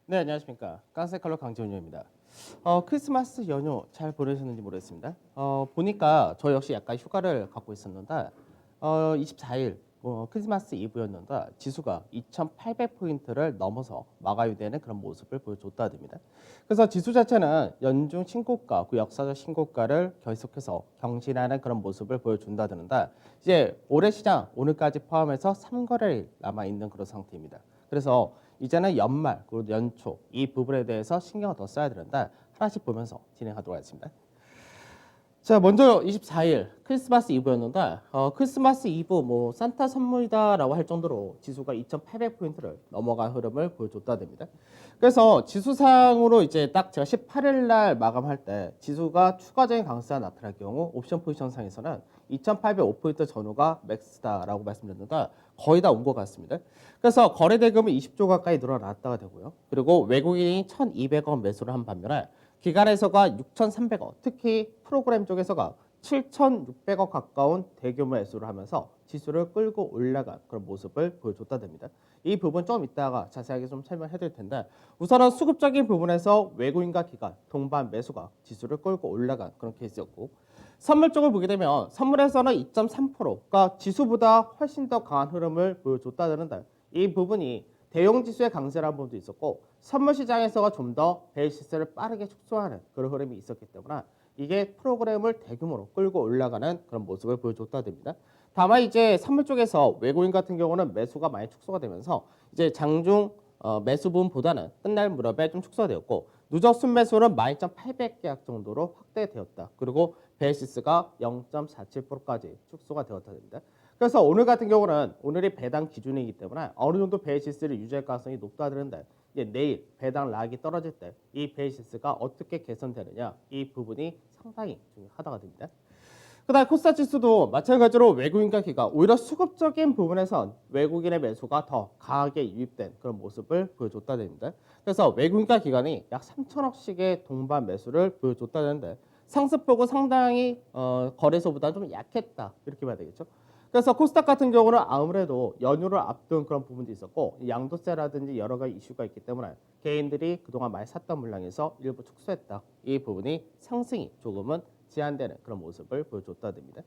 네, 안녕하십니까. 깡세칼로 강재훈입니다. 크리스마스 연휴 잘 보내셨는지 모르겠습니다. 보니까 저 역시 약간 휴가를 갖고 있었는데 24일 크리스마스 이브였는데 지수가 2,800포인트를 넘어서 마감이 되는 그런 모습을 보여줬다 됩니다. 그래서 지수 자체는 연중 신고가, 그 역사적 신고가를 계속해서 경신하는 그런 모습을 보여준다 드는데 이제 올해 시장 오늘까지 포함해서 3거래일 남아 있는 그런 상태입니다. 그래서 이제는 연말 그리고 연초 이 부분에 대해서 신경을 더 써야 되는데 하나씩 보면서 진행하도록 하겠습니다. 자, 먼저 24일 크리스마스 이브였는데 크리스마스 이브 뭐 산타 선물이다라고 할 정도로 지수가 2,800포인트를 넘어간 흐름을 보여줬다 됩니다. 그래서 지수상으로 이제 딱 제가 18일 날 마감할 때 지수가 추가적인 강세가 나타날 경우 옵션 포지션 상에서는 2,805포인트 전후가 맥스다라고 말씀드렸는데 거의 다 온 것 같습니다. 그래서 거래 대금은 20조 가까이 늘어났다가 되고요. 그리고 외국인이 1,200억 매수를 한 반면에 기관에서가 6,300억, 특히 프로그램 쪽에서가 7,600억 가까운 대규모 매수를 하면서 지수를 끌고 올라간 그런 모습을 보여줬다 됩니다. 이 부분 좀 이따가 자세하게 좀 설명해 드릴 텐데 우선은 수급적인 부분에서 외국인과 기관, 동반 매수가 지수를 끌고 올라간 그런 케이스였고 선물 쪽을 보게 되면 선물에서는 2.3%가 지수보다 훨씬 더 강한 흐름을 보여줬다 되는데 이 부분이 대형 지수의 강세라는 부분도 있었고 선물 시장에서가 좀 더 베이시스를 빠르게 축소하는 그런 흐름이 있었기 때문에 이게 프로그램을 대규모로 끌고 올라가는 그런 모습을 보여줬다 됩니다. 다만 이제 선물 쪽에서 외국인 같은 경우는 매수가 많이 축소가 되면서 이제 장중 매수분보다는 끝날 무렵에 좀 축소가 되었고 누적 순매수는 12,800계약 정도로 확대되었다. 그리고 베이시스가 0.47%까지 축소가 되었다 됩니다. 그래서 오늘 같은 경우는 오늘이 배당 기준이기 때문에 어느 정도 베이시스를 유지할 가능성이 높다 드는데 이제 내일 배당 락이 떨어질 때 이 베이시스가 어떻게 개선되느냐 이 부분이 상당히 중요하다가 됩니다. 그다음 코스닥 지수도 마찬가지로 외국인과 기관 오히려 수급적인 부분에선 외국인의 매수가 더 강하게 유입된 그런 모습을 보여줬다 됩니다. 그래서 외국인과 기관이 약 3천억씩의 동반 매수를 보여줬다 되는데 상승폭은 상당히 거래소보다 좀 약했다 이렇게 봐야 되겠죠. 그래서 코스닥 같은 경우는 아무래도 연휴를 앞둔 그런 부분도 있었고 양도세라든지 여러 가지 이슈가 있기 때문에 개인들이 그동안 많이 샀던 물량에서 일부 축소했다. 이 부분이 상승이 조금은 제한되는 그런 모습을 보여줬다 됩니다.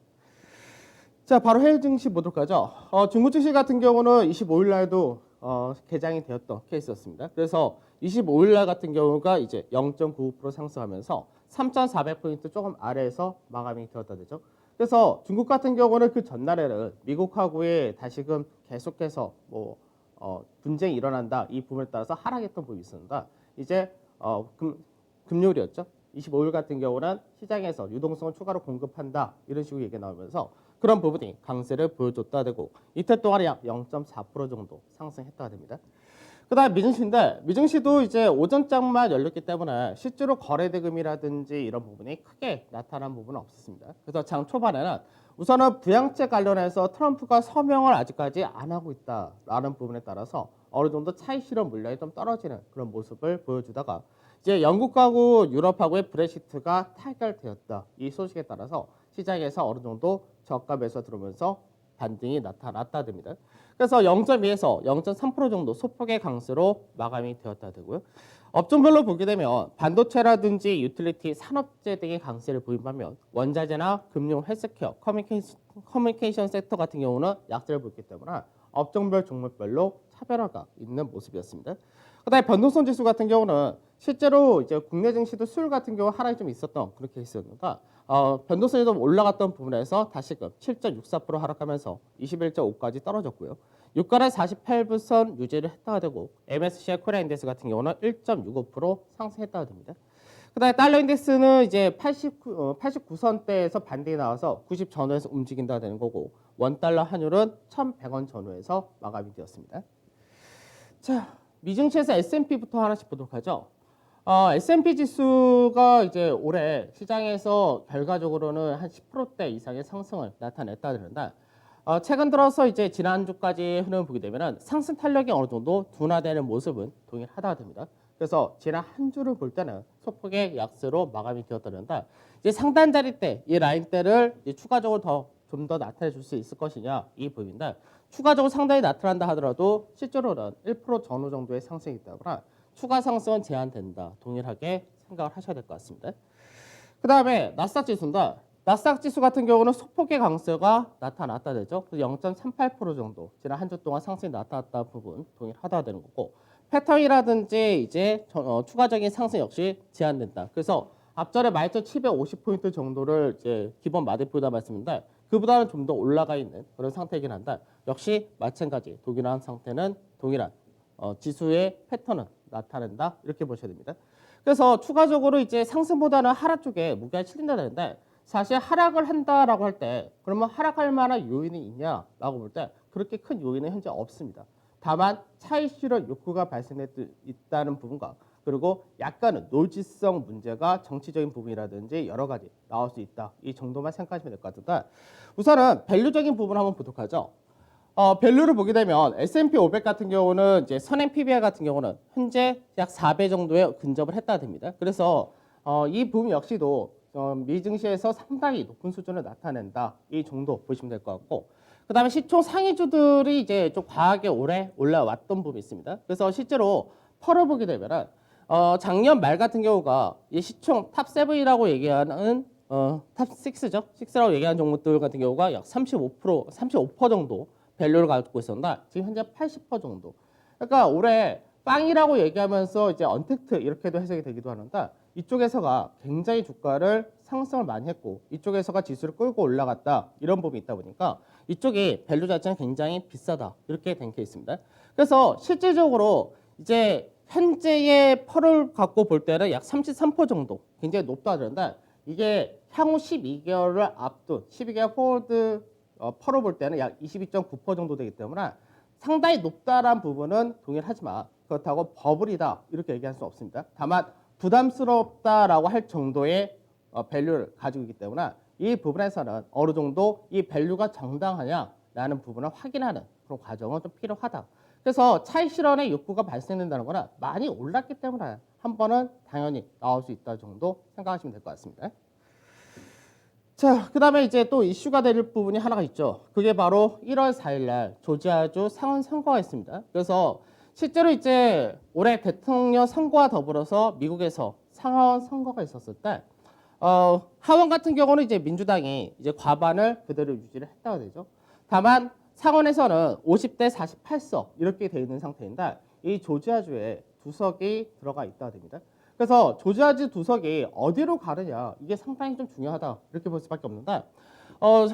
자, 바로 해외 증시 보도록 하죠. 중국 증시 같은 경우는 25일 날도 개장이 되었던 케이스였습니다. 그래서 25일 날 같은 경우가 이제 0.95% 상승하면서 3,400포인트 조금 아래에서 마감이 되었다 되죠. 그래서 중국 같은 경우는 그 전날에는 미국하고의 다시금 계속해서 분쟁이 일어난다 이 부분에 따라서 하락했던 부분이 있습니다. 이제 금요일이었죠. 25일 같은 경우는 시장에서 유동성을 추가로 공급한다 이런 식으로 얘기 나오면서 그런 부분이 강세를 보여줬다 되고 이틀 동안 약 0.4% 정도 상승했다가 됩니다. 그다음 미증시인데 미증시도 이제 오전장만 열렸기 때문에 실제로 거래대금이라든지 이런 부분이 크게 나타난 부분은 없었습니다. 그래서 장 초반에는 우선은 부양책 관련해서 트럼프가 서명을 아직까지 안 하고 있다라는 부분에 따라서 어느 정도 차익 실현 물량이 좀 떨어지는 그런 모습을 보여주다가 이제 영국하고 유럽하고의 브렉시트가 타결되었다. 이 소식에 따라서 시장에서 어느 정도 저가 매수가 들어오면서 반등이 나타났다 됩니다. 그래서 0.2에서 0.3% 정도 소폭의 강세로 마감이 되었다 되고요. 업종별로 보게 되면 반도체라든지 유틸리티, 산업재 등의 강세를 보인 반면 원자재나 금융, 헬스케어, 커뮤니케이션 섹터 같은 경우는 약세를 보였기 때문에 업종별 종목별로 차별화가 있는 모습이었습니다. 그다음에 변동성 지수 같은 경우는 실제로 이제 국내 증시도 수요일 같은 경우 하락이 좀 있었던 그런 케이스였는가 변동성이 좀 올라갔던 부분에서 다시금 7.64% 하락하면서 21.5까지 떨어졌고요. 유가는 48불선 유지를 했다가 되고 MSCI 코리아 인덱스 같은 경우는 1.65% 상승했다가 됩니다. 그다음에 달러 인덱스는 이제 89선대에서 반등이 나와서 90 전후에서 움직인다 되는 거고 원달러 환율은 1,100원 전후에서 마감이 되었습니다. 자, 미증시에서 S&P부터 하나씩 보도록 하죠. S&P 지수가 이제 올해 시장에서 결과적으로는 한 10%대 이상의 상승을 나타냈다 그러는데 최근 들어서 이제 지난주까지 흐름을 보게 되면 상승 탄력이 어느 정도 둔화되는 모습은 동일하다 됩니다. 그래서 지난 한 주를 볼 때는 소폭의 약세로 마감이 되었다는데 이제 상단 자리 때 이 라인대를 추가적으로 좀 더 나타내 줄 수 있을 것이냐 이 부분인데 추가적으로 상단이 나타난다 하더라도 실제로는 1% 전후 정도의 상승이 있다거나 추가 상승은 제한된다. 동일하게 생각을 하셔야 될 것 같습니다. 그 다음에 나스닥 지수인데 나스닥 지수 같은 경우는 소폭의 강세가 나타났다 되죠. 0.38% 정도 지난 한 주 동안 상승이 나타났다 부분 동일하다 되는 거고 패턴이라든지 이제 추가적인 상승 역시 제한된다. 그래서 앞전에 12,750포인트 정도를 이제 기본 마디표다 말씀인데 그보다는 좀 더 올라가 있는 그런 상태이긴 한데 역시 마찬가지 동일한 상태는 동일한 지수의 패턴은 나타낸다 이렇게 보셔야 됩니다. 그래서 추가적으로 이제 상승보다는 하락 쪽에 무게가 실린다 되는데 사실 하락을 한다라고 할 때 그러면 하락할 만한 요인이 있냐라고 볼 때 그렇게 큰 요인은 현재 없습니다. 다만 차익 실현 욕구가 발생했다는 부분과 그리고 약간은 노지성 문제가 정치적인 부분이라든지 여러 가지 나올 수 있다. 이 정도만 생각하시면 될 것 같은데 우선은 밸류적인 부분 한번 보도록 하죠. 밸류를 보게 되면 S&P 500 같은 경우는 이제 선행 PBR 같은 경우는 현재 약 4배 정도에 근접을 했다 됩니다. 그래서 이 부분 역시도 미 증시에서 상당히 높은 수준을 나타낸다. 이 정도 보시면 될 것 같고 그 다음에 시총 상위주들이 이제 좀 과하게 오래 올라왔던 부분이 있습니다. 그래서 실제로 펄을 보게 되면은 작년 말 같은 경우가 이 시총 탑 7이라고 얘기하는 탑 6죠. 6라고 얘기하는 종목들 같은 경우가 약 35% 정도 밸류를 갖고 있었는데 지금 현재 80% 정도. 그러니까 올해 빵이라고 얘기하면서 이제 언택트 이렇게도 해석이 되기도 하는데 이쪽에서가 굉장히 주가를 상승을 많이 했고 이쪽에서가 지수를 끌고 올라갔다 이런 부분이 있다 보니까 이쪽이 밸류 자체는 굉장히 비싸다 이렇게 된 케이스입니다. 그래서 실질적으로 이제 현재의 펄을 갖고 볼 때는 약 33% 정도 굉장히 높다 그러는데 이게 향후 12개월을 앞둔 12개월 포워드 펄을 볼 때는 약 22.9% 정도 되기 때문에 상당히 높다라는 부분은 동일하지만 그렇다고 버블이다 이렇게 얘기할 수 없습니다. 다만 부담스럽다라고 할 정도의 밸류를 가지고 있기 때문에 이 부분에서는 어느 정도 이 밸류가 정당하냐라는 부분을 확인하는 그런 과정은 좀 필요하다. 그래서 차익 실현의 욕구가 발생된다는 거는 많이 올랐기 때문에 한 번은 당연히 나올 수 있다 정도 생각하시면 될 것 같습니다. 자, 그 다음에 이제 또 이슈가 될 부분이 하나가 있죠. 그게 바로 1월 4일 날 조지아주 상원 선거가 있습니다. 그래서 실제로 이제 올해 대통령 선거와 더불어서 미국에서 상하원 선거가 있었을 때 하원 같은 경우는 이제 민주당이 이제 과반을 그대로 유지를 했다고 되죠. 다만 상원에서는 50대 48석 이렇게 돼 있는 상태인데 이 조지아주에 두 석이 들어가 있다 됩니다. 그래서 조지아주 두 석이 어디로 가느냐 이게 상당히 좀 중요하다 이렇게 볼 수밖에 없는데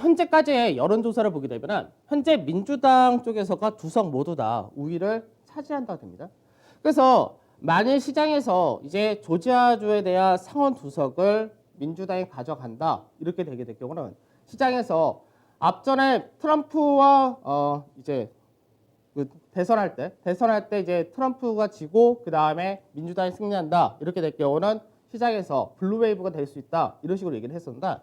현재까지의 여론조사를 보게 되면 현재 민주당 쪽에서가 두 석 모두 다 우위를 차지한다 됩니다. 그래서 만일 시장에서 이제 조지아주에 대한 상원 두 석을 민주당이 가져간다 이렇게 되게 될 경우는 시장에서 앞전에 트럼프와 이제 그 대선할 때 이제 트럼프가 지고 그 다음에 민주당이 승리한다 이렇게 될 경우는 시장에서 블루웨이브가 될 수 있다 이런 식으로 얘기를 했었는데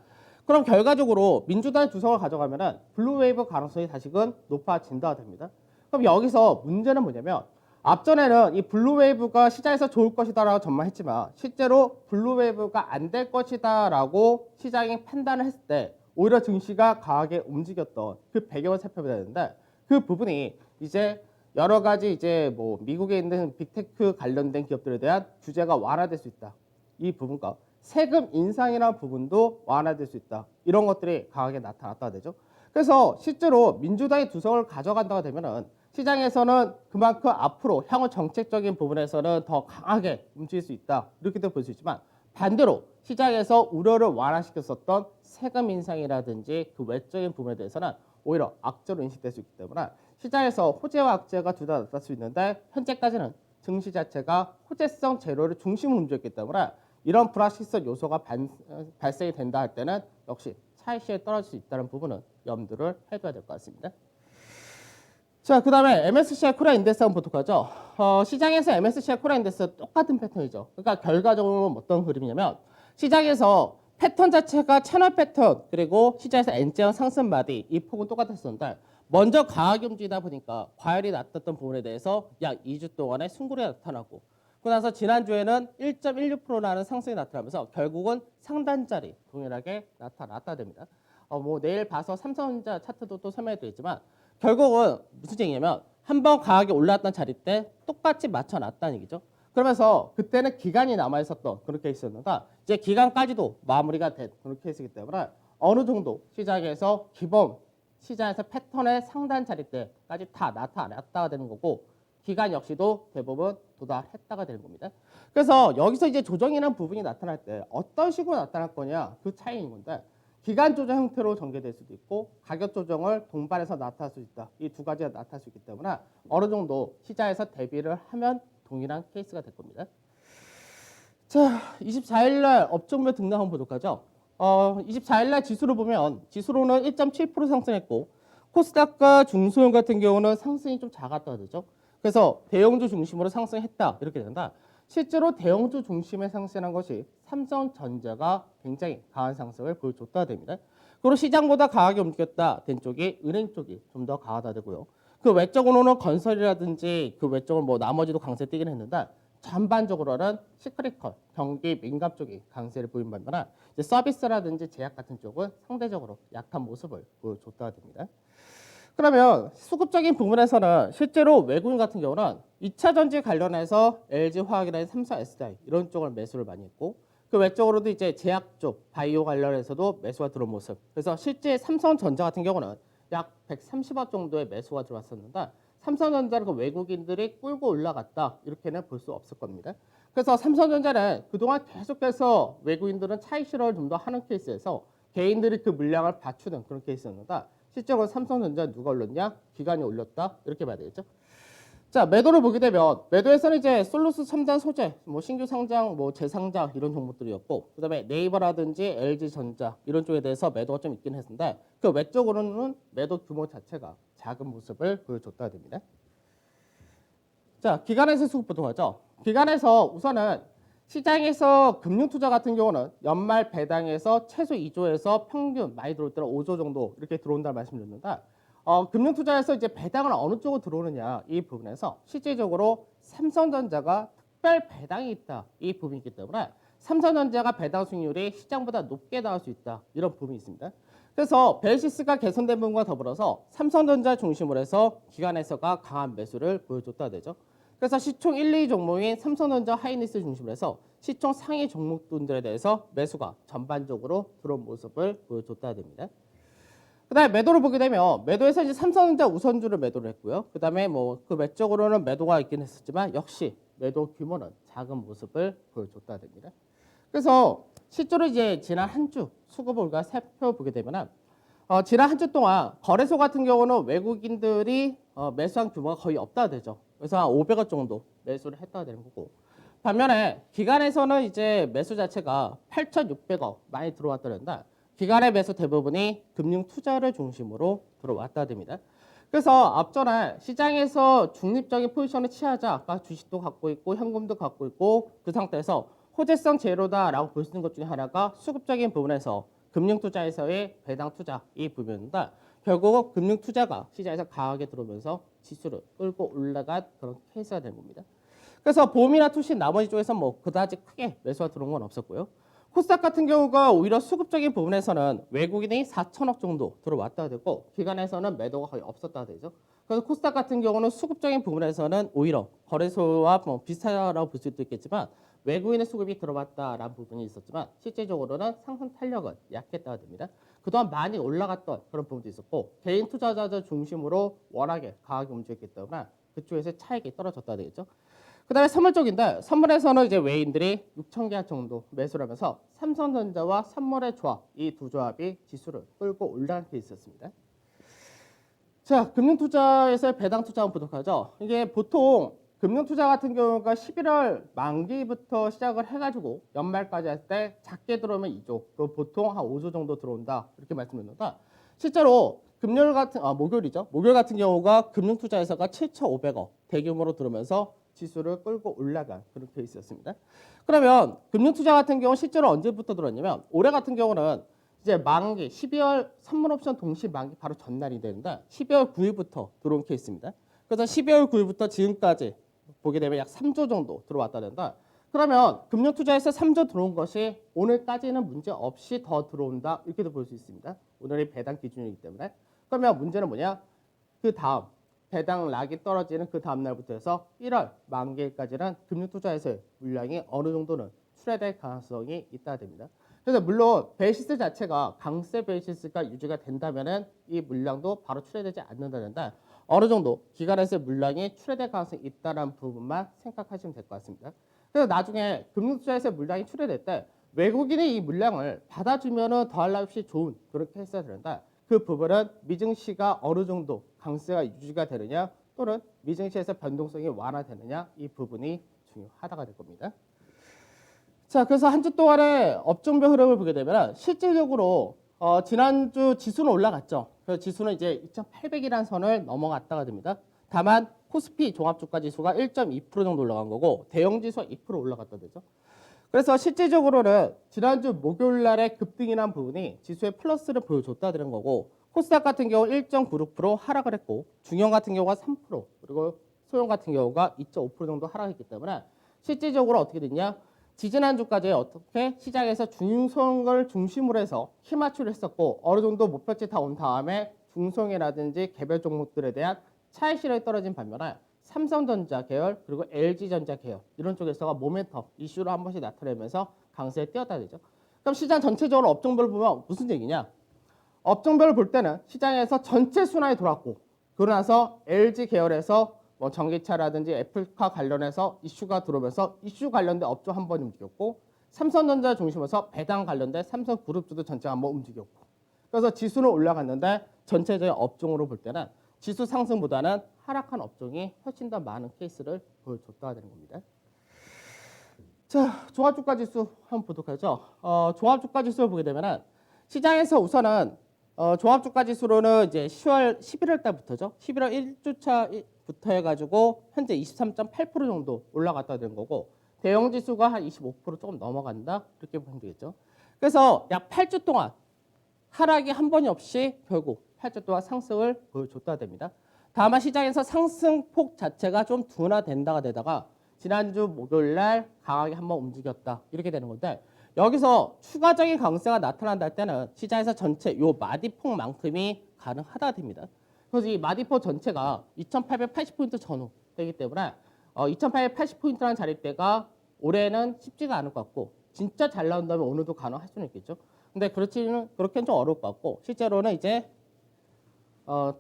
그럼 결과적으로 민주당이 두 석을 가져가면은 블루웨이브 가능성이 다시금 높아진다 됩니다. 그럼 여기서 문제는 뭐냐면 앞전에는 이 블루웨이브가 시장에서 좋을 것이다라고 전망했지만 실제로 블루웨이브가 안 될 것이다라고 시장이 판단을 했을 때 오히려 증시가 강하게 움직였던 그 배경을 살펴봐야 되는데 그 부분이 이제 여러 가지 이제 뭐 미국에 있는 빅테크 관련된 기업들에 대한 규제가 완화될 수 있다. 이 부분과 세금 인상이라는 부분도 완화될 수 있다. 이런 것들이 강하게 나타났다 되죠. 그래서 실제로 민주당이 두 석을 가져간다고 되면은 시장에서는 그만큼 앞으로 향후 정책적인 부분에서는 더 강하게 움직일 수 있다. 이렇게도 볼 수 있지만 반대로 시장에서 우려를 완화시켰었던 세금 인상이라든지 그 외적인 부분에 대해서는 오히려 악재로 인식될 수 있기 때문에 시장에서 호재와 악재가 둘 다 나타날 수 있는데 현재까지는 증시 자체가 호재성 재료를 중심으로 움직였기 때문에 이런 불확실성 요소가 발생이 된다 할 때는 역시 차익 시에 떨어질 수 있다는 부분은 염두를 해둬야 될 것 같습니다. 자, 그 다음에 MSCI 코리아 인덱스 한번 보도록 하죠. 시장에서 MSCI 코리아 인덱스 똑같은 패턴이죠. 그러니까 결과적으로 어떤 그림이냐면 시장에서 패턴 자체가 채널 패턴 그리고 시장에서 N자형 상승 마디 이 폭은 똑같았었는데 먼저 강하게 움직이다 보니까 과열이 났던 부분에 대해서 약 2주 동안의 숨고리가 나타나고 그러나서 지난주에는 1.16%라는 상승이 나타나면서 결국은 상단자리 동일하게 나타났다 됩니다. 뭐 내일 봐서 삼성전자 차트도 또 설명해드리지만 결국은 무슨 얘기냐면 한번 강하게 올라왔던 자리 때 똑같이 맞춰놨다는 얘기죠. 그러면서 그때는 기간이 남아있었던 그런 케이스였는데 이제 기간까지도 마무리가 된 그런 케이스이기 때문에 어느 정도 시장에서 기본 시장에서 패턴의 상단 자리 때까지 다 나타났다가 되는 거고 기간 역시도 대부분 도달했다가 되는 겁니다. 그래서 여기서 이제 조정이라는 부분이 나타날 때 어떤 식으로 나타날 거냐 그 차이인 건데 기간 조정 형태로 전개될 수도 있고 가격 조정을 동반해서 나타날 수 있다. 이 두 가지가 나타날 수 있기 때문에 어느 정도 시장에서 대비를 하면 동일한 케이스가 될 겁니다. 자, 24일 날 업종별 등락 한번 보도록 하죠. 24일 날 지수를 보면 지수로는 1.7% 상승했고 코스닥과 중소형 같은 경우는 상승이 좀 작았다 그러죠. 그래서 대형주 중심으로 상승했다 이렇게 된다. 실제로 대형주 중심에 상승한 것이 삼성전자가 굉장히 강한 상승을 보여줬다 됩니다. 그리고 시장보다 강하게 움직였다 된 쪽이 은행 쪽이 좀 더 강하다 되고요. 그 외적으로는 건설이라든지 그 외적으로 뭐 나머지도 강세 뛰긴 했는데 전반적으로는 시크릿컬 경기 민감 쪽이 강세를 보인 반면에 이제 서비스라든지 제약 같은 쪽은 상대적으로 약한 모습을 보여줬다 됩니다. 그러면 수급적인 부분에서는 실제로 외국인 같은 경우는 2차 전지 관련해서 LG화학이나 삼성 SDI 이런 쪽을 매수를 많이 했고 그 외적으로도 이제 제약 쪽 바이오 관련해서도 매수가 들어온 모습. 그래서 실제 삼성전자 같은 경우는 약 130억 정도의 매수가 들어왔었는데 삼성전자를 그 외국인들이 끌고 올라갔다 이렇게는 볼 수 없을 겁니다. 그래서 삼성전자는 그동안 계속해서 외국인들은 차익 실현을 좀 더 하는 케이스에서 개인들이 그 물량을 받추는 그런 케이스였는데 실제로 삼성전자 누가 올렸냐? 기관이 올렸다 이렇게 봐야 되겠죠. 자, 매도를 보게 되면 매도에서는 이제 솔루스 첨단 소재, 뭐 신규 상장, 뭐 재상장 이런 종목들이었고 그다음에 네이버라든지 LG전자 이런 쪽에 대해서 매도가 좀 있긴 했는데 그 외적으로는 매도 규모 자체가 작은 모습을 보여줬다 됩니다. 자, 기관에서 수급 보도록 하죠. 기관에서 우선은 시장에서 금융투자 같은 경우는 연말 배당에서 최소 2조에서 평균 많이 들어올 때는 5조 정도 이렇게 들어온다는 말씀드렸는데 금융투자에서 이제 배당을 어느 쪽으로 들어오느냐 이 부분에서 실질적으로 삼성전자가 특별 배당이 있다 이 부분이 있기 때문에 삼성전자가 배당 수익률이 시장보다 높게 나올 수 있다 이런 부분이 있습니다. 그래서 베이시스가 개선된 부분과 더불어서 삼성전자 중심으로 해서 기관에서가 강한 매수를 보여줬다 되죠. 그래서 시총 1, 2 종목인 삼성전자 하이닉스 중심으로 해서 시총 상위 종목들에 대해서 매수가 전반적으로 들어온 모습을 보여줬다 됩니다. 그다음에 매도를 보게 되면 매도에서 이제 삼성전자 우선주를 매도를 했고요. 그다음에 뭐 그 외적으로는 매도가 있긴 했었지만 역시 매도 규모는 작은 모습을 보여줬다 됩니다. 그래서 실제로 이제 지난 한 주 수급을 우리가 살펴보게 되면 지난 한 주 동안 거래소 같은 경우는 외국인들이 매수한 규모가 거의 없다 되죠. 그래서 한 500억 정도 매수를 했다 되는 거고 반면에 기관에서는 이제 매수 자체가 8,600억 많이 들어왔다는데 기관의 매수 대부분이 금융 투자를 중심으로 들어왔다 됩니다. 그래서 앞전에 시장에서 중립적인 포지션을 취하자 아까 주식도 갖고 있고 현금도 갖고 있고 그 상태에서 호재성 제로다라고 볼 수 있는 것 중에 하나가 수급적인 부분에서 금융투자에서의 배당 투자 이 부분인데 결국 금융투자가 시장에서 강하게 들어오면서 지수를 끌고 올라간 그런 케이스가 된 겁니다. 그래서 보험이나 투신 나머지 쪽에서 뭐 그다지 크게 매수가 들어온 건 없었고요. 코스닥 같은 경우가 오히려 수급적인 부분에서는 외국인이 4천억 정도 들어왔다 되고 기관에서는 매도가 거의 없었다 되죠. 그래서 코스닥 같은 경우는 수급적인 부분에서는 오히려 거래소와 뭐 비슷하다고 볼 수도 있겠지만 외국인의 수급이 들어왔다라는 부분이 있었지만 실제적으로는 상승 탄력은 약했다가 됩니다. 그동안 많이 올라갔던 그런 부분도 있었고 개인 투자자들 중심으로 워낙에 강하게 움직였기 때문에 그쪽에서 차익이 떨어졌다 되겠죠. 그다음에 선물 쪽인데 선물에서는 이제 외인들이 6천 개 정도 매수를 하면서 삼성전자와 선물의 조합 이 두 조합이 지수를 끌고 올라간 케이스였습니다. 자, 금융투자에서의 배당 투자 한번 보도록 하죠. 이게 보통 금융투자 같은 경우가 11월 만기부터 시작을 해가지고 연말까지 할 때 작게 들어오면 2조, 그 보통 한 5조 정도 들어온다 이렇게 말씀드렸는데 실제로 금요일 같은 목요일이죠. 목요일 같은 경우가 금융투자에서가 7,500억 대규모로 들어오면서 지수를 끌고 올라간 그런 케이스였습니다. 그러면 금융투자 같은 경우 실제로 언제부터 들어왔냐면 올해 같은 경우는 이제 만기 12월 선물옵션 동시 만기 바로 전날이 되는데 12월 9일부터 들어온 케이스입니다. 그래서 12월 9일부터 지금까지 보게 되면 약 3조 정도 들어왔다 된다. 그러면 금융투자에서 3조 들어온 것이 오늘까지는 문제 없이 더 들어온다. 이렇게도 볼 수 있습니다. 오늘이 배당 기준이기 때문에. 그러면 문제는 뭐냐? 그 다음 배당 락이 떨어지는 그 다음 날부터 해서 1월 만기일까지는 금융투자에서의 물량이 어느 정도는 출회될 가능성이 있다 됩니다. 그래서 물론 베이시스 자체가 강세 베이시스가 유지가 된다면은 이 물량도 바로 출회되지 않는다는데 어느 정도 기간에서의 물량이 출회될 가능성이 있다는 부분만 생각하시면 될 것 같습니다. 그래서 나중에 금융투자에서 물량이 출회될 때 외국인이 이 물량을 받아주면은 더할 나위 없이 좋은 그런 케이스가 되는데 그 부분은 미증시가 어느 정도 강세가 유지가 되느냐 또는 미증시에서 변동성이 완화되느냐 이 부분이 중요하다가 될 겁니다. 자, 그래서 한 주 동안의 업종별 흐름을 보게 되면 실질적으로 지난주 지수는 올라갔죠. 그래서 지수는 이제 2,800이라는 선을 넘어갔다가 됩니다. 다만 코스피 종합주가 지수가 1.2% 정도 올라간 거고 대형 지수가 2% 올라갔다 되죠. 그래서 실질적으로는 지난주 목요일 날의 급등이란 부분이 지수의 플러스를 보여줬다는 거고 코스닥 같은 경우 1.96% 하락을 했고 중형 같은 경우가 3% 그리고 소형 같은 경우가 2.5% 정도 하락했기 때문에 실질적으로 어떻게 됐냐? 지지난주까지 어떻게 시장에서 중소형을 중심으로 해서 키 맞추를 했었고 어느 정도 목표치 다 온 다음에 중소형이라든지 개별 종목들에 대한 차익 실현이 떨어진 반면에 삼성전자 계열 그리고 LG전자 계열 이런 쪽에서가 모멘텀 이슈로 한 번씩 나타내면서 강세에 뛰었다 되죠. 그럼 시장 전체적으로 업종별로 보면 무슨 얘기냐? 업종별을 볼 때는 시장에서 전체 순환이 돌았고 그러고 나서 LG 계열에서 뭐 전기차라든지 애플카 관련해서 이슈가 들어오면서 이슈 관련된 업종 한 번 움직였고 삼성전자 중심에서 배당 관련된 삼성그룹주도 전체가 한번 움직였고 그래서 지수는 올라갔는데 전체적인 업종으로 볼 때는 지수 상승보다는 하락한 업종이 훨씬 더 많은 케이스를 보여줬다 되는 겁니다. 자, 종합주가지수 한번 보도록 하죠. 종합주가지수를 보게 되면은 시장에서 우선은 종합주가지수로는 이제 11월 달부터죠. 11월 1주차부터 해가지고 현재 23.8% 정도 올라갔다 된 거고 대형지수가 한 25% 조금 넘어간다 이렇게 보면 되겠죠. 그래서 약 8주 동안 하락이 한 번이 없이 결국 8주 동안 상승을 보여줬다 됩니다. 다만 시장에서 상승폭 자체가 좀 둔화된다가 되다가 지난주 목요일 날 강하게 한번 움직였다 이렇게 되는 건데 여기서 추가적인 강세가 나타난다 할 때는 시장에서 전체 요 마디폭만큼이 가능하다 됩니다. 그래서 이 마디폭 전체가 2880포인트 전후 되기 때문에 2880포인트라는 자리대가 올해는 쉽지가 않을 것 같고 진짜 잘 나온다면 오늘도 가능할 수는 있겠죠. 근데 그렇게는 좀 어려울 것 같고 실제로는 이제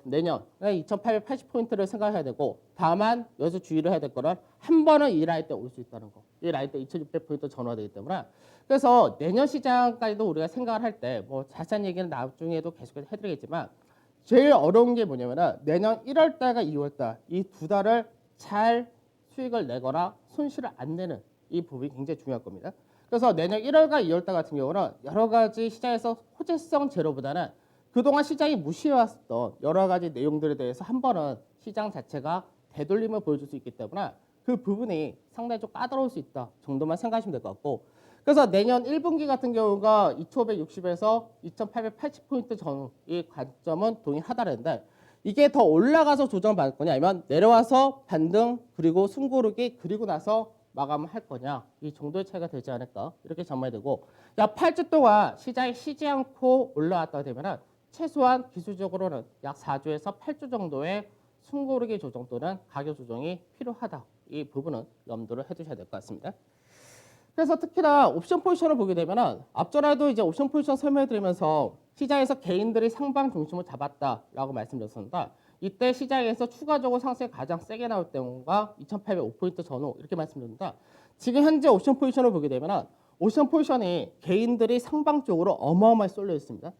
내년에 2880포인트를 생각해야 되고 다만 여기서 주의를 해야 될 거는 한 번은 이 라인 때 올 수 있다는 거. 이 라인 때 2600포인트 전후되기 때문에 그래서 내년 시장까지도 우리가 생각을 할 때 뭐 자세한 얘기는 나중에도 계속해서 해드리겠지만 제일 어려운 게 뭐냐면은 내년 1월 달과 2월 달 이 두 달을 잘 수익을 내거나 손실을 안 내는 이 부분이 굉장히 중요할 겁니다. 그래서 내년 1월과 2월 달 같은 경우는 여러 가지 시장에서 호재성 제로보다는 그동안 시장이 무시해왔던 여러 가지 내용들에 대해서 한 번은 시장 자체가 되돌림을 보여줄 수 있기 때문에 그 부분이 상당히 좀 까다로울 수 있다 정도만 생각하시면 될 것 같고 그래서 내년 1분기 같은 경우가 2560에서 2880포인트 전후 이 관점은 동일하다는데 이게 더 올라가서 조정받을 거냐 아니면 내려와서 반등 그리고 숨고르기 그리고 나서 마감을 할 거냐 이 정도의 차이가 되지 않을까 이렇게 전망이 되고 약 8주 동안 시장이 쉬지 않고 올라왔다 되면은 최소한 기술적으로는 약 4주에서 8주 정도의 숨고르기 조정 또는 가격 조정이 필요하다. 이 부분은 염두를 해두셔야 될 것 같습니다. 그래서 특히나 옵션 포지션을 보게 되면은 앞전에도 이제 옵션 포지션 설명해드리면서 시장에서 개인들이 상방 중심을 잡았다라고 말씀드렸습니다. 이때 시장에서 추가적으로 상승이 가장 세게 나올 때가 2805포인트 전후 이렇게 말씀드립니다. 지금 현재 옵션 포지션을 보게 되면은 옵션 포지션이 개인들이 상방 쪽으로 어마어마하게 쏠려 있습니다.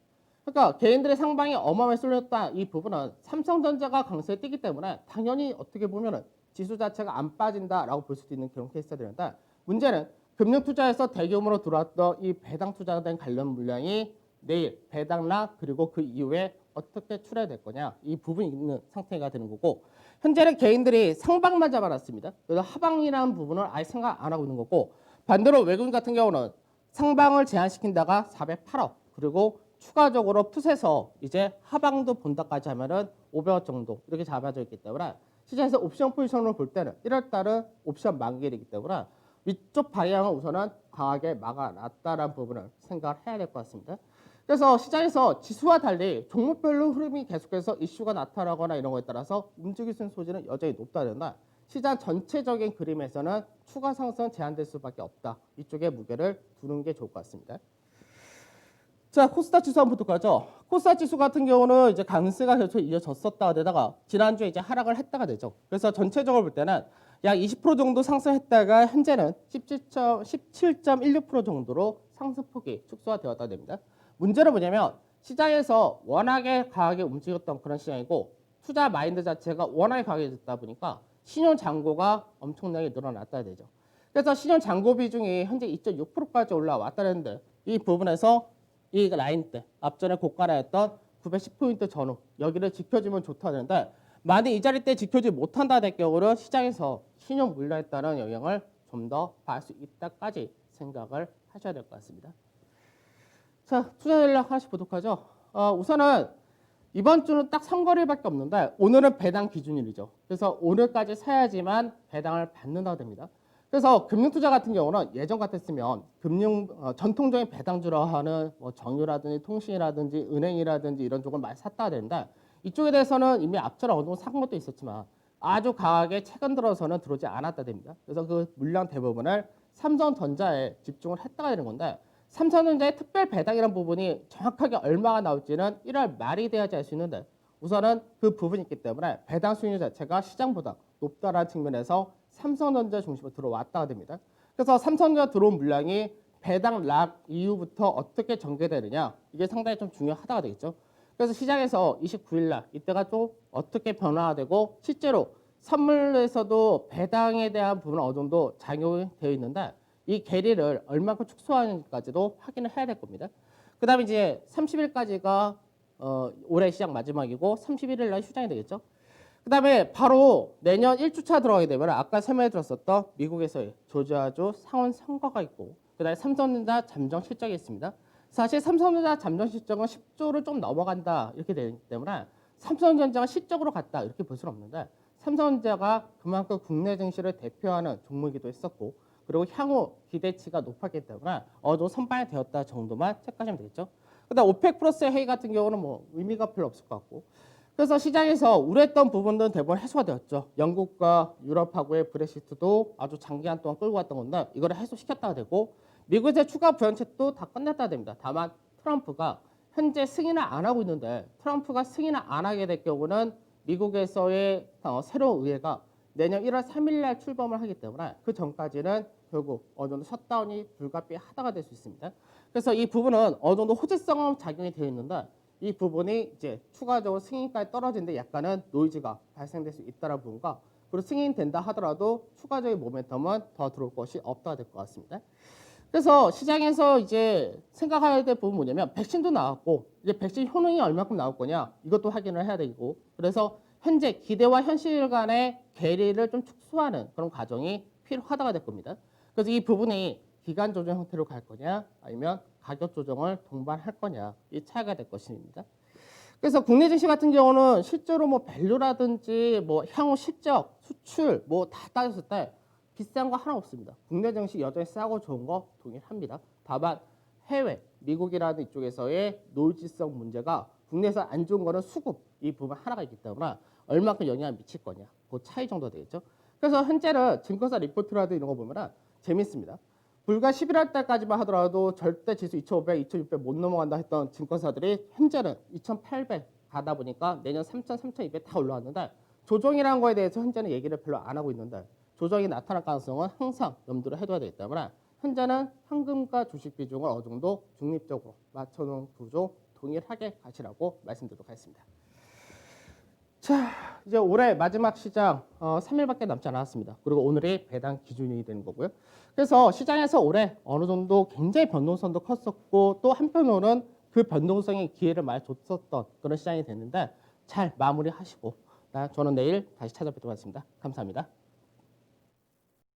그러니까 개인들의 상방이 어마어마하게 쏠렸다 이 부분은 삼성전자가 강세에 뛰기 때문에 당연히 어떻게 보면은 지수 자체가 안 빠진다라고 볼 수도 있는 그런 케이스가 되는데 문제는 금융투자에서 대규모로 들어왔던 이 배당 투자된 관련 물량이 내일 배당락 그리고 그 이후에 어떻게 출하될 거냐 이 부분이 있는 상태가 되는 거고 현재는 개인들이 상방만 잡아놨습니다. 그래서 하방이라는 부분을 아예 생각 안 하고 있는 거고 반대로 외국인 같은 경우는 상방을 제한시킨다가 408억 그리고 추가적으로 풋에서 이제 하방도 본다까지 하면은 500억 정도 이렇게 잡아져 있기 때문에 시장에서 옵션 포지션으로 볼 때는 1월 달은 옵션 만기이기 때문에 위쪽 방향을 우선은 강하게 막아놨다라는 부분을 생각을 해야 될 것 같습니다. 그래서 시장에서 지수와 달리 종목별로 흐름이 계속해서 이슈가 나타나거나 이런 거에 따라서 움직일 수 있는 소지는 여전히 높다는데 시장 전체적인 그림에서는 추가 상승은 제한될 수밖에 없다. 이쪽에 무게를 두는 게 좋을 것 같습니다. 자, 코스닥 지수 한번 보도록 하죠. 코스닥 지수 같은 경우는 이제 강세가 계속 이어졌었다가 되다가 지난주에 이제 하락을 했다가 되죠. 그래서 전체적으로 볼 때는 약 20% 정도 상승했다가 현재는 17.16% 정도로 상승폭이 축소가 되었다 됩니다. 문제는 뭐냐면 시장에서 워낙에 강하게 움직였던 그런 시장이고 투자 마인드 자체가 워낙에 강해졌다 보니까 신용 잔고가 엄청나게 늘어났다 되죠. 그래서 신용 잔고 비중이 현재 2.6%까지 올라왔다는데 이 부분에서 이 라인 때 앞전에 고가라였던 910포인트 전후 여기를 지켜주면 좋다는데 만약 이 자리 때 지켜주지 못한다 될 경우는 시장에서 신용 물량에 따른 영향을 좀 더 받을 수 있다까지 생각을 하셔야 될 것 같습니다. 자, 투자 전략 하나씩 보도록 하죠. 우선은 이번 주는 딱 3거래일밖에 없는데 오늘은 배당 기준일이죠. 그래서 오늘까지 사야지만 배당을 받는다고 됩니다. 그래서 금융투자 같은 경우는 예전 같았으면 전통적인 배당주라 하는 뭐 정유라든지 통신이라든지 은행이라든지 이런 쪽을 많이 샀다가 되는데 이쪽에 대해서는 이미 앞전에 어느 정도 산 것도 있었지만 아주 강하게 최근 들어서는 들어오지 않았다 됩니다. 그래서 그 물량 대부분을 삼성전자에 집중을 했다가 되는 건데 삼성전자의 특별 배당이라는 부분이 정확하게 얼마가 나올지는 1월 말이 돼야지 알 수 있는데 우선은 그 부분이 있기 때문에 배당 수익률 자체가 시장보다 높다라는 측면에서 삼성전자 중심으로 들어왔다가 됩니다. 그래서 삼성전자 들어온 물량이 배당 락 이후부터 어떻게 전개되느냐 이게 상당히 좀 중요하다가 되겠죠. 그래서 시장에서 29일 날 이때가 좀 어떻게 변화가 되고 실제로 선물에서도 배당에 대한 부분은 어느 정도 작용이 되어 있는데 이 괴리를 얼마큼 축소하는지까지도 확인을 해야 될 겁니다. 그 다음에 이제 30일까지가 올해 시장 마지막이고 31일 날 휴장이 되겠죠. 그 다음에 바로 내년 1주차 들어가게 되면 아까 설명해 드렸었던 미국에서의 조지아주 상원 선거가 있고 그 다음에 삼성전자 잠정 실적이 있습니다. 사실 삼성전자 잠정 실적은 10조를 좀 넘어간다 이렇게 되기 때문에 삼성전자가 실적으로 갔다 이렇게 볼 수는 없는데 삼성전자가 그만큼 국내 증시를 대표하는 종목이기도 했었고 그리고 향후 기대치가 높았기 때문에 어느 정도 선반이 되었다 정도만 체크하시면 되겠죠. 그다음 오펙 플러스 회의 같은 경우는 뭐 의미가 별로 없을 것 같고 그래서 시장에서 우려했던 부분들은 대부분 해소가 되었죠. 영국과 유럽하고의 브렉시트도 아주 장기간 동안 끌고 갔던 건데 이거를 해소시켰다가 되고 미국의 추가 부양책도 다 끝냈다가 됩니다. 다만 트럼프가 현재 승인을 안 하고 있는데 트럼프가 승인을 안 하게 될 경우는 미국에서의 새로운 의회가 내년 1월 3일 날 출범을 하기 때문에 그 전까지는 결국 어느 정도 셧다운이 불가피하다가 될 수 있습니다. 그래서 이 부분은 어느 정도 호재성 작용이 되어 있는데 이 부분이 이제 추가적으로 승인까지 떨어지는데 약간은 노이즈가 발생될 수 있다는 부분과 그리고 승인된다 하더라도 추가적인 모멘텀은 더 들어올 것이 없다가 될 것 같습니다. 그래서 시장에서 이제 생각해야 될 부분은 뭐냐면 백신도 나왔고 이제 백신 효능이 얼마큼 나올 거냐 이것도 확인을 해야 되고 그래서 현재 기대와 현실 간의 괴리를 좀 축소하는 그런 과정이 필요하다가 될 겁니다. 그래서 이 부분이 기간 조정 형태로 갈 거냐 아니면 가격 조정을 동반할 거냐 이 차이가 될 것입니다. 그래서 국내 증시 같은 경우는 실제로 뭐 밸류라든지 뭐 향후 실적, 수출 뭐 다 따졌을 때 비싼 거 하나 없습니다. 국내 증시 여전히 싸고 좋은 거 동일합니다. 다만 해외, 미국이라는 이쪽에서의 노이즈성 문제가 국내에서 안 좋은 거는 수급 이 부분 하나가 있기 때문에 얼마큼 영향을 미칠 거냐 그 차이 정도 되겠죠. 그래서 현재는 증권사 리포트라든 이런 거 보면 재밌습니다. 불과 11월 달까지만 하더라도 절대 지수 2,500, 2,600 못 넘어간다 했던 증권사들이 현재는 2,800 가다 보니까 내년 3,000, 3,200 다 올라왔는데 조정이라는 거에 대해서 현재는 얘기를 별로 안 하고 있는데 조정이 나타날 가능성은 항상 염두를 해둬야 되기 때문에 현재는 현금과 주식 비중을 어느 정도 중립적으로 맞춰놓은 구조 동일하게 가시라고 말씀드리도록 하겠습니다. 자, 이제 올해 마지막 시장 3일밖에 남지 않았습니다. 그리고 오늘이 배당 기준이 되는 거고요. 그래서 시장에서 올해 어느 정도 굉장히 변동성도 컸었고 또 한편으로는 그 변동성의 기회를 많이 줬었던 그런 시장이 됐는데 잘 마무리하시고 저는 내일 다시 찾아뵙도록 하겠습니다. 감사합니다.